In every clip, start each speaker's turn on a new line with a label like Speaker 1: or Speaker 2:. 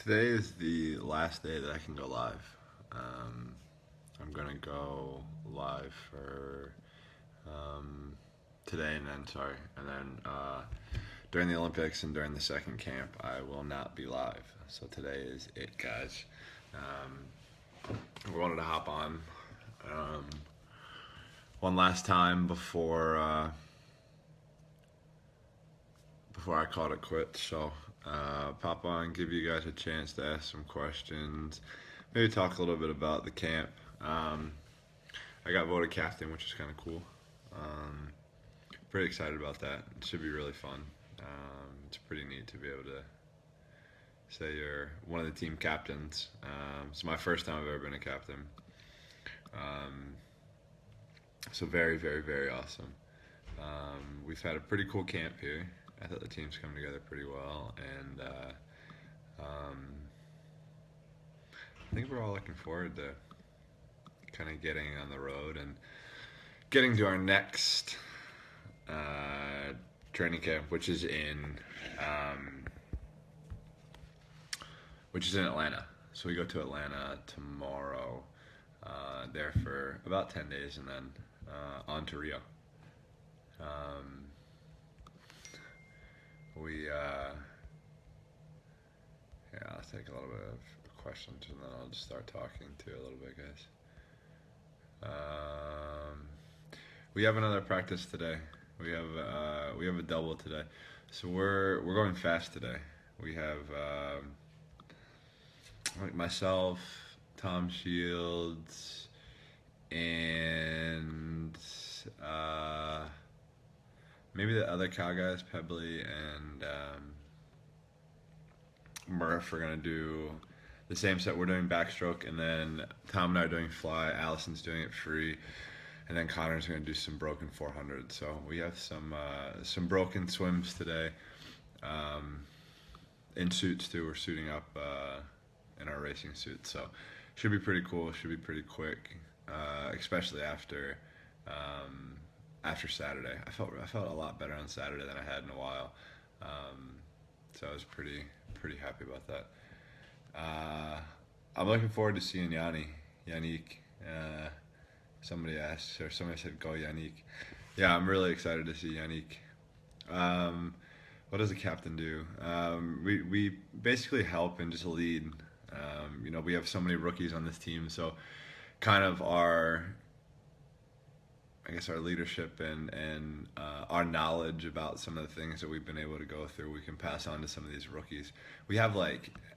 Speaker 1: Today is the last day that I can go live. Um, I'm gonna go live for today and then during the Olympics and during the second camp, I will not be live. So today is it, guys. We wanted to hop on one last time before I called it quits. So pop on, give you guys a chance to ask some questions, maybe talk a little bit about the camp. I got voted captain, which is kind of cool. Pretty excited about that. It should be really fun. It's pretty neat to be able to say you're one of the team captains. It's my first time I've ever been a captain. So very, very, very awesome. We've had a pretty cool camp here. I thought the team's come together pretty well, and I think we're all looking forward to kind of getting on the road and getting to our next training camp, which is in Atlanta. So we go to Atlanta tomorrow, there for about 10 days, and then on to Rio. I'll take a little bit of questions and then I'll just start talking too a little bit, guys. We have another practice today. We have a double today, so we're going fast today. We have like myself, Tom Shields, and maybe the other cow guys, Pebbly and Murph, are gonna do the same set. We're doing backstroke, and then Tom and I are doing fly. Allison's doing it free, and then Connor's gonna do some broken 400. So we have some broken swims today. In suits too. We're suiting up in our racing suits, so should be pretty cool. Should be pretty quick, especially after Saturday. I felt a lot better on Saturday than I had in a while. So I was pretty happy about that. I'm looking forward to seeing Yannick. Somebody asked, or somebody said, "Go Yannick." Yeah, I'm really excited to see Yannick. What does a captain do? We basically help and just lead. We have so many rookies on this team, so kind of our leadership and our knowledge about some of the things that we've been able to go through, we can pass on to some of these rookies. We have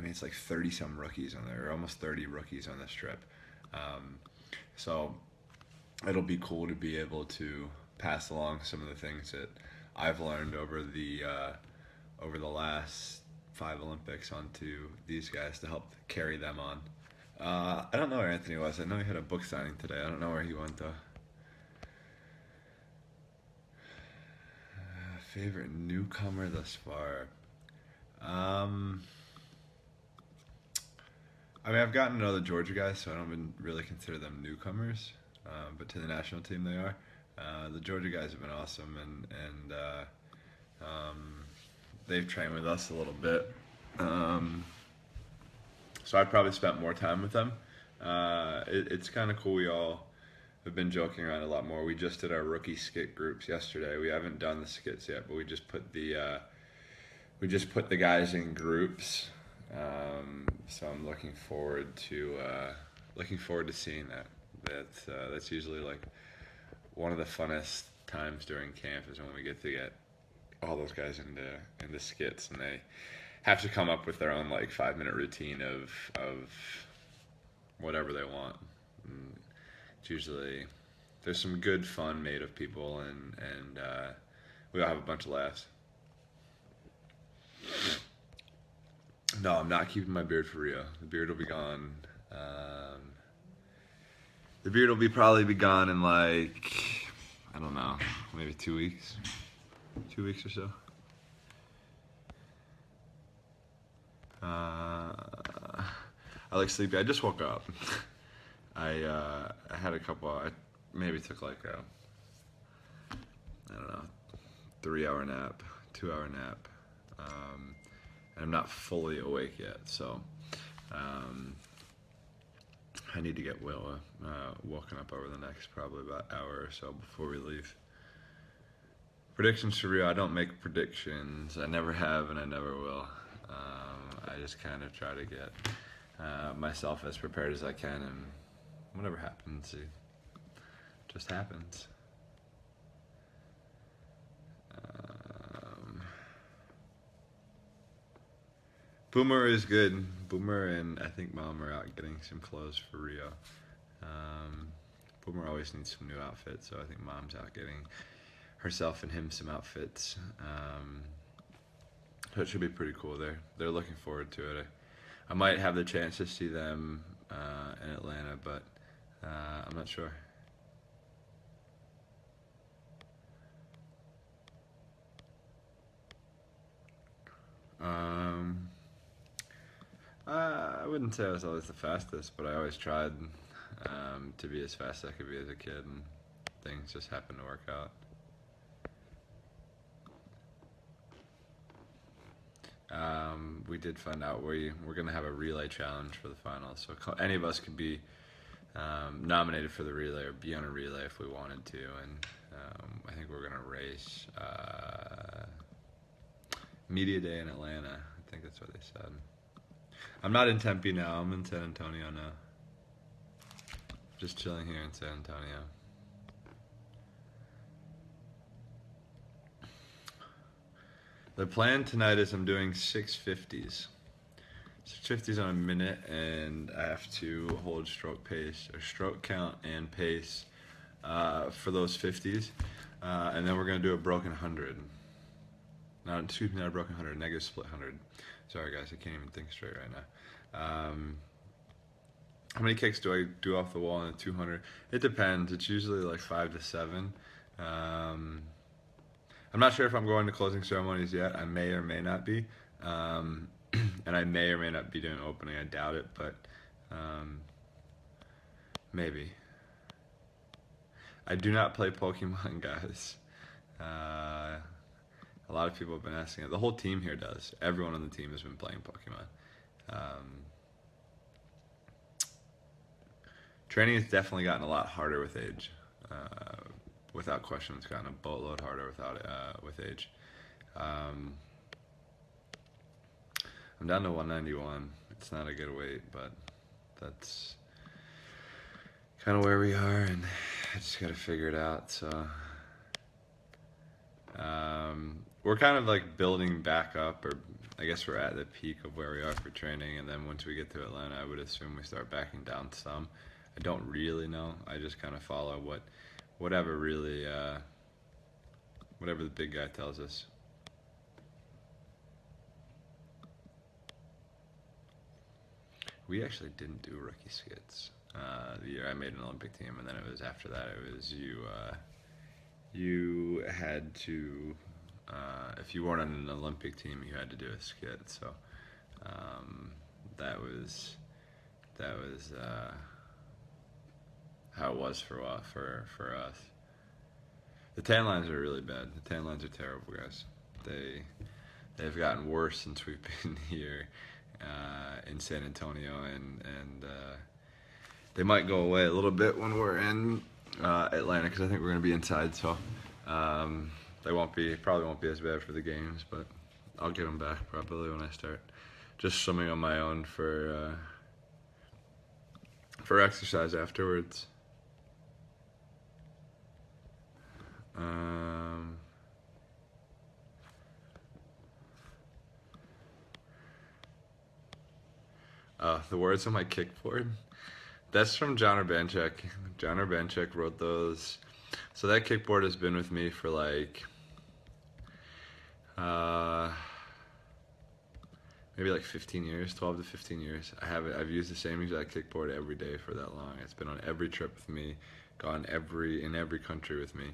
Speaker 1: it's like 30 some rookies on there, or almost 30 rookies on this trip. So it'll be cool to be able to pass along some of the things that I've learned over the last 5 Olympics onto these guys to help carry them on. I don't know where Anthony was. I know he had a book signing today. I don't know where he went though. Favorite newcomer thus far? I've gotten to know the Georgia guys, so I don't even really consider them newcomers, but to the national team they are. The Georgia guys have been awesome, and they've trained with us a little bit. So I probably spent more time with them. It's kind of cool. We all have been joking around a lot more. We just did our rookie skit groups yesterday. We haven't done the skits yet, but we just put the guys in groups. So I'm looking forward to seeing that. That's usually like one of the funnest times during camp is when we get to get all those guys into skits, and they have to come up with their own 5-minute routine of whatever they want. And it's usually there's some good fun made of people, and we all have a bunch of laughs. No, I'm not keeping my beard for Rio. The beard will be gone. The beard will probably be gone in I don't know, maybe 2 weeks. 2 weeks or so. I look sleepy. I just woke up. I had a couple. I maybe took I don't know, 3-hour nap, 2-hour nap. And I'm not fully awake yet, so Um, I need to get Will woken up over the next probably about hour or so before we leave. Predictions for Rio. I don't make predictions. I never have and I never will. I just kind of try to get myself as prepared as I can, and whatever happens, it just happens. Boomer is good. Boomer and I think Mom are out getting some clothes for Rio. Boomer always needs some new outfits, so I think Mom's out getting herself and him some outfits. So it should be pretty cool. They're looking forward to it. I might have the chance to see them in Atlanta, but I'm not sure. I wouldn't say I was always the fastest, but I always tried to be as fast as I could be as a kid, and things just happened to work out. We did find out we're going to have a relay challenge for the finals, so any of us could be nominated for the relay or be on a relay if we wanted to, and I think we're going to race Media Day in Atlanta. I think that's what they said. I'm not in Tempe now. I'm in San Antonio now. Just chilling here in San Antonio. The plan tonight is I'm doing 650s. 650s on a minute, and I have to hold stroke pace, or stroke count and pace for those 50s. And then we're going to do a broken 100. Not a broken 100, negative split 100. Sorry guys, I can't even think straight right now. How many kicks do I do off the wall in a 200? It depends. It's usually like 5 to 7. I'm not sure if I'm going to closing ceremonies yet. I may or may not be. And I may or may not be doing opening. I doubt it, but maybe. I do not play Pokemon, guys. A lot of people have been asking it. The whole team here does. Everyone on the team has been playing Pokemon. Training has definitely gotten a lot harder with age. Without question, it's gotten a boatload harder with age. I'm down to 191. It's not a good weight, but that's kind of where we are, and I just got to figure it out. So we're kind of like building back up, or I guess we're at the peak of where we are for training, and then once we get to Atlanta, I would assume we start backing down some. I don't really know. I just kind of follow whatever the big guy tells us. We actually didn't do rookie skits the year I made an Olympic team, and then it was after that. It was you had to if you weren't on an Olympic team, you had to do a skit. So that was how it was for us. The tan lines are really bad. The tan lines are terrible, guys. They've gotten worse since we've been here in San Antonio, and they might go away a little bit when we're in Atlanta, because I think we're going to be inside, so they probably won't be as bad for the games, but I'll get them back probably when I start just swimming on my own for exercise afterwards. The words on my kickboard. That's from John Urbanchek. John Urbanchek wrote those. So that kickboard has been with me for like maybe like 15 years, 12 to 15 years. I've used the same exact kickboard every day for that long. It's been on every trip with me, gone in every country with me.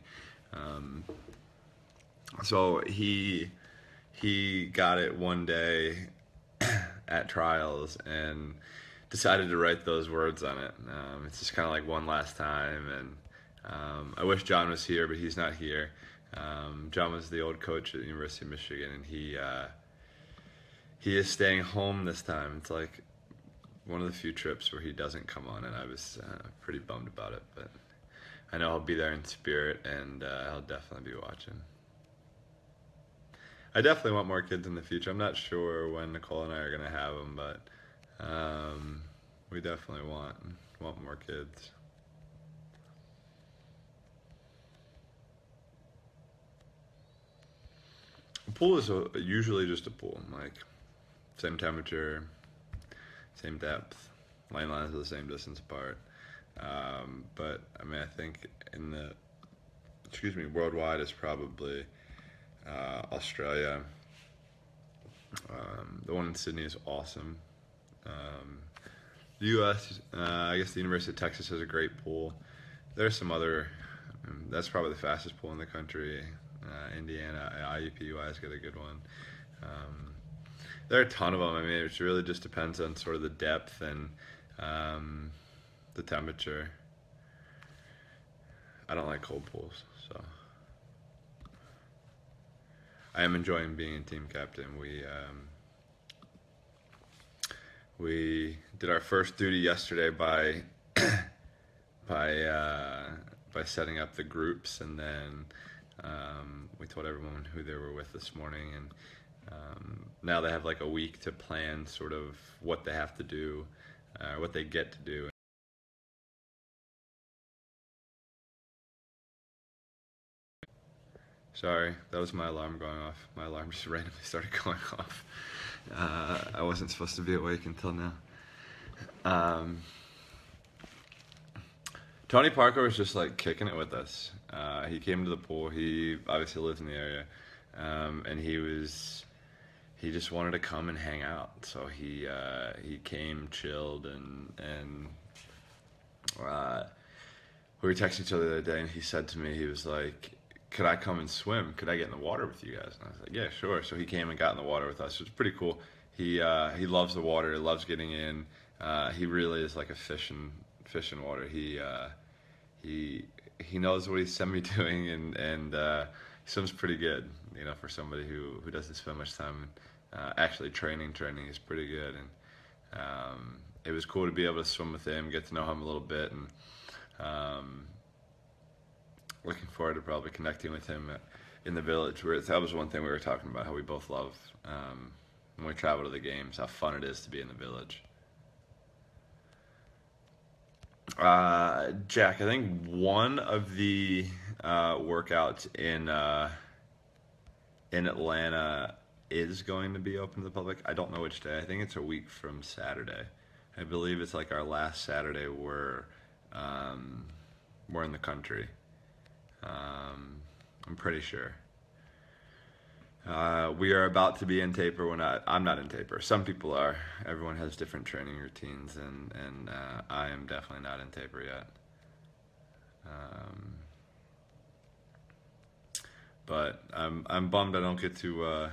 Speaker 1: So he got it one day at trials and decided to write those words on it. It's just kind of like one last time, and I wish John was here, but he's not here. John was the old coach at the University of Michigan, and he is staying home this time. It's like one of the few trips where he doesn't come on, and I was pretty bummed about it. But I know he'll be there in spirit, and I'll definitely be watching. I definitely want more kids in the future. I'm not sure when Nicole and I are gonna have them, but we definitely want more kids. A pool is usually just a pool, like same temperature, same depth, lane lines are the same distance apart. But I mean, I think in the worldwide is probably Australia. The one in Sydney is awesome. The U.S., I guess the University of Texas has a great pool. There's some other, that's probably the fastest pool in the country. Indiana, IUPUI has got a good one. There are a ton of them. I mean, it really just depends on sort of the depth and the temperature. I don't like cold pools, so I am enjoying being a team captain. We did our first duty yesterday by by setting up the groups, and then we told everyone who they were with this morning, and now they have like a week to plan sort of what they have to do, what they get to do. Sorry, that was my alarm going off. My alarm just randomly started going off. I wasn't supposed to be awake until now. Tony Parker was just like kicking it with us. He came to the pool. He obviously lives in the area, and he just wanted to come and hang out. So he came, chilled, and we were texting each other the other day, and he said to me, he was like, could I come and swim? Could I get in the water with you guys? And I was like, yeah, sure. So he came and got in the water with us. It was pretty cool. He loves the water. He loves getting in. He really is like a fish in water. He knows what he's semi-doing, and he swims pretty good, you know, for somebody who doesn't spend much time actually training is pretty good. And it was cool to be able to swim with him, get to know him a little bit, and looking forward to probably connecting with him in the village. That was one thing we were talking about, how we both love when we travel to the games, how fun it is to be in the village. Jack, I think one of the workouts in Atlanta is going to be open to the public. I don't know which day. I think it's a week from Saturday. I believe it's like our last Saturday we're in the country. I'm pretty sure. We are about to be in taper. I'm not in taper. Some people are. Everyone has different training routines, and I am definitely not in taper yet. But I'm bummed I don't get to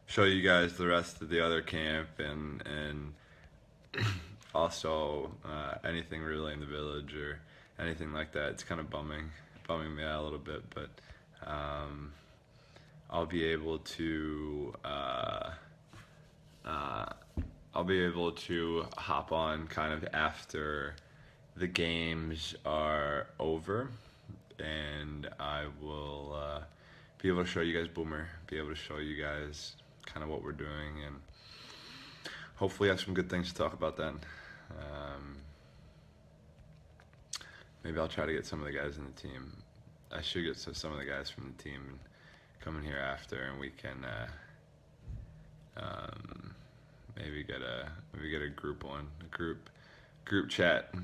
Speaker 1: show you guys the rest of the other camp, and also anything really in the village or anything like that. It's kind of bumming me out a little bit, but I'll be able to hop on kind of after the games are over, and I will be able to show you guys Boomer, be able to show you guys kind of what we're doing, and hopefully have some good things to talk about then. Maybe I'll try to get some of the guys in the team. I should get some of the guys from the team and come in here after, and we can maybe get a group chat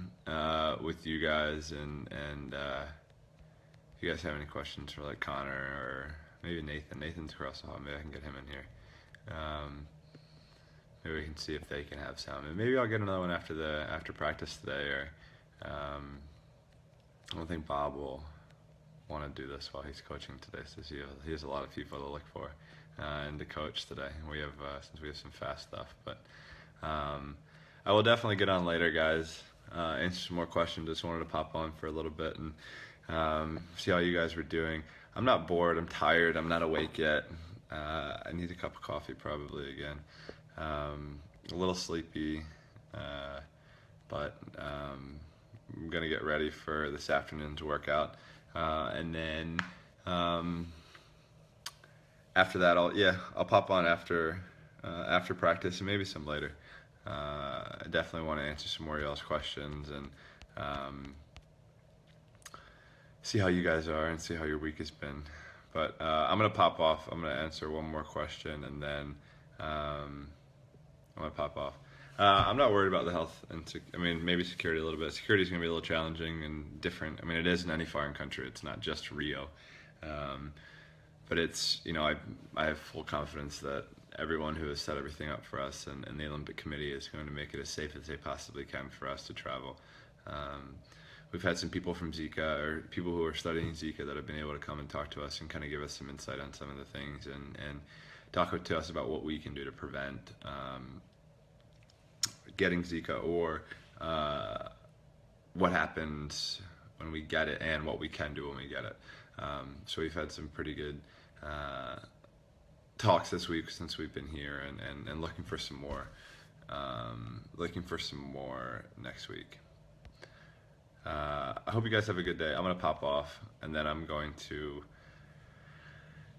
Speaker 1: with you guys, and if you guys have any questions for like Connor or maybe Nathan's across the hall, maybe I can get him in here. Maybe we can see if they can have some, and maybe I'll get another one after practice today, or I don't think Bob will want to do this while he's coaching today, so he has a lot of people to look for and to coach today. Since we have some fast stuff, but I will definitely get on later, guys. Answer some more questions. Just wanted to pop on for a little bit and see how you guys were doing. I'm not bored. I'm tired. I'm not awake yet. I need a cup of coffee probably again. A little sleepy. But I'm gonna get ready for this afternoon's workout, and then after that, I'll pop on after practice and maybe some later. I definitely want to answer some more of y'all's questions and see how you guys are and see how your week has been. But I'm gonna pop off. I'm gonna answer one more question and then I'm gonna pop off. I'm not worried about the health and I mean maybe security a little bit. Security is gonna be a little challenging and different. I mean it is in any foreign country. It's not just Rio. But it's, I have full confidence that everyone who has set everything up for us and the Olympic Committee is going to make it as safe as they possibly can for us to travel. We've had some people from Zika or people who are studying Zika that have been able to come and talk to us and kind of give us some insight on some of the things and talk to us about what we can do to prevent getting Zika or what happens when we get it and what we can do when we get it. So we've had some pretty good talks this week since we've been here and looking for some more. Looking for some more next week. I hope you guys have a good day. I'm going to pop off and then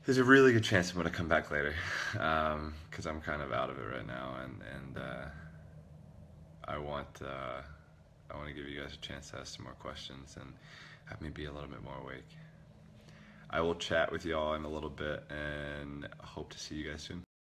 Speaker 1: there's a really good chance I'm going to come back later because I'm kind of out of it right now and I want to give you guys a chance to ask some more questions and have me be a little bit more awake. I will chat with y'all in a little bit and hope to see you guys soon.